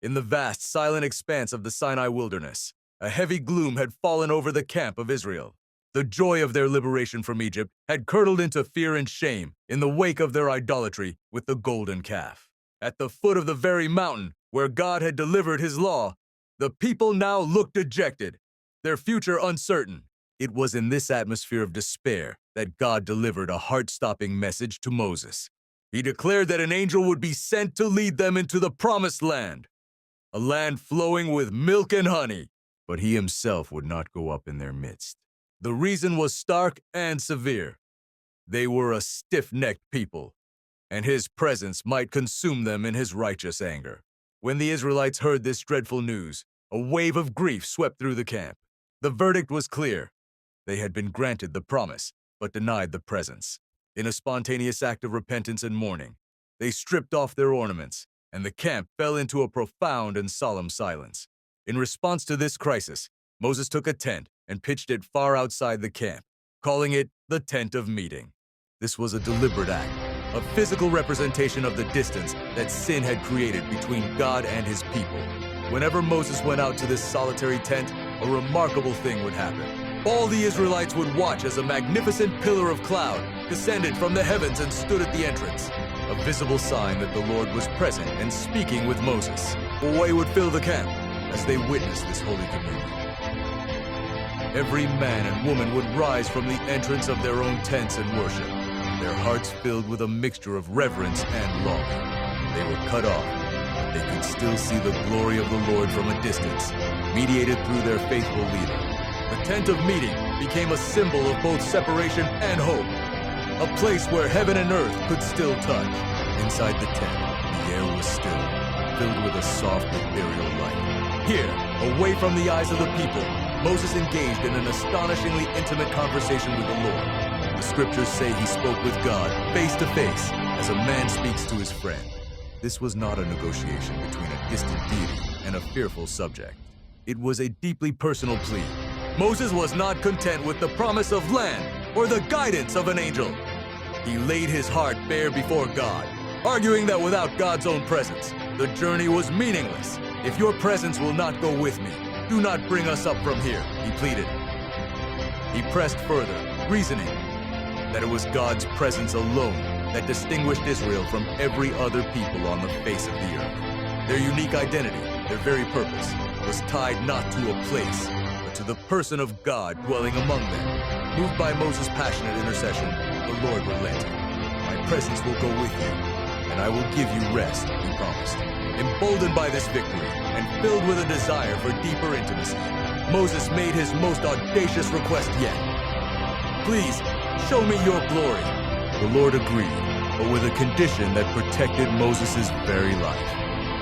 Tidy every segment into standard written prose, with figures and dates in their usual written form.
In the vast, silent expanse of the Sinai wilderness, a heavy gloom had fallen over the camp of Israel. The joy of their liberation from Egypt had curdled into fear and shame in the wake of their idolatry with the golden calf. At the foot of the very mountain where God had delivered his law, the people now looked dejected, their future uncertain. It was in this atmosphere of despair that God delivered a heart-stopping message to Moses. He declared that an angel would be sent to lead them into the promised land, a land flowing with milk and honey, but he himself would not go up in their midst. The reason was stark and severe. They were a stiff-necked people, and his presence might consume them in his righteous anger. When the Israelites heard this dreadful news, a wave of grief swept through the camp. The verdict was clear. They had been granted the promise, but denied the presence. In a spontaneous act of repentance and mourning, they stripped off their ornaments, and the camp fell into a profound and solemn silence. In response to this crisis, Moses took a tent and pitched it far outside the camp, calling it the Tent of Meeting. This was a deliberate act, a physical representation of the distance that sin had created between God and his people. Whenever Moses went out to this solitary tent, a remarkable thing would happen. All the Israelites would watch as a magnificent pillar of cloud descended from the heavens and stood at the entrance, a visible sign that the Lord was present and speaking with Moses. Joy would fill the camp as they witnessed this holy communion. Every man and woman would rise from the entrance of their own tents and worship, their hearts filled with a mixture of reverence and longing. They were cut off, but they could still see the glory of the Lord from a distance, mediated through their faithful leader. The Tent of Meeting became a symbol of both separation and hope, a place where heaven and earth could still touch. Inside the tent, the air was still, filled with a soft, ethereal light. Here, away from the eyes of the people, Moses engaged in an astonishingly intimate conversation with the Lord. The scriptures say he spoke with God face to face, as a man speaks to his friend. This was not a negotiation between a distant deity and a fearful subject. It was a deeply personal plea. Moses was not content with the promise of land or the guidance of an angel. He laid his heart bare before God, arguing that without God's own presence, the journey was meaningless. If your presence will not go with me, do not bring us up from here, he pleaded. He pressed further, reasoning that it was God's presence alone that distinguished Israel from every other people on the face of the earth. Their unique identity, their very purpose, was tied not to a place, but to the person of God dwelling among them. Moved by Moses' passionate intercession, the Lord relented. My presence will go with you, and I will give you rest, he promised. Emboldened by this victory, and filled with a desire for deeper intimacy, Moses made his most audacious request yet. Please, show me your glory. The Lord agreed, but with a condition that protected Moses' very life.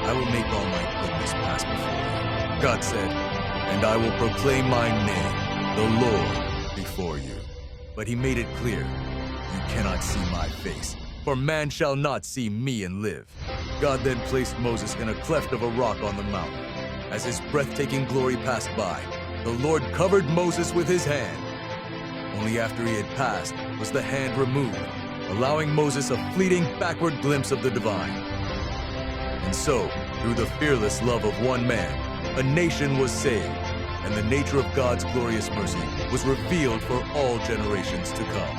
I will make all my goodness pass before you, God said, and I will proclaim my name, the Lord, before you. But he made it clear, you cannot see my face, for man shall not see me and live. God then placed Moses in a cleft of a rock on the mountain. As his breathtaking glory passed by, the Lord covered Moses with his hand. Only after he had passed was the hand removed, allowing Moses a fleeting backward glimpse of the divine. And so, through the fearless love of one man, a nation was saved, and the nature of God's glorious mercy was revealed for all generations to come.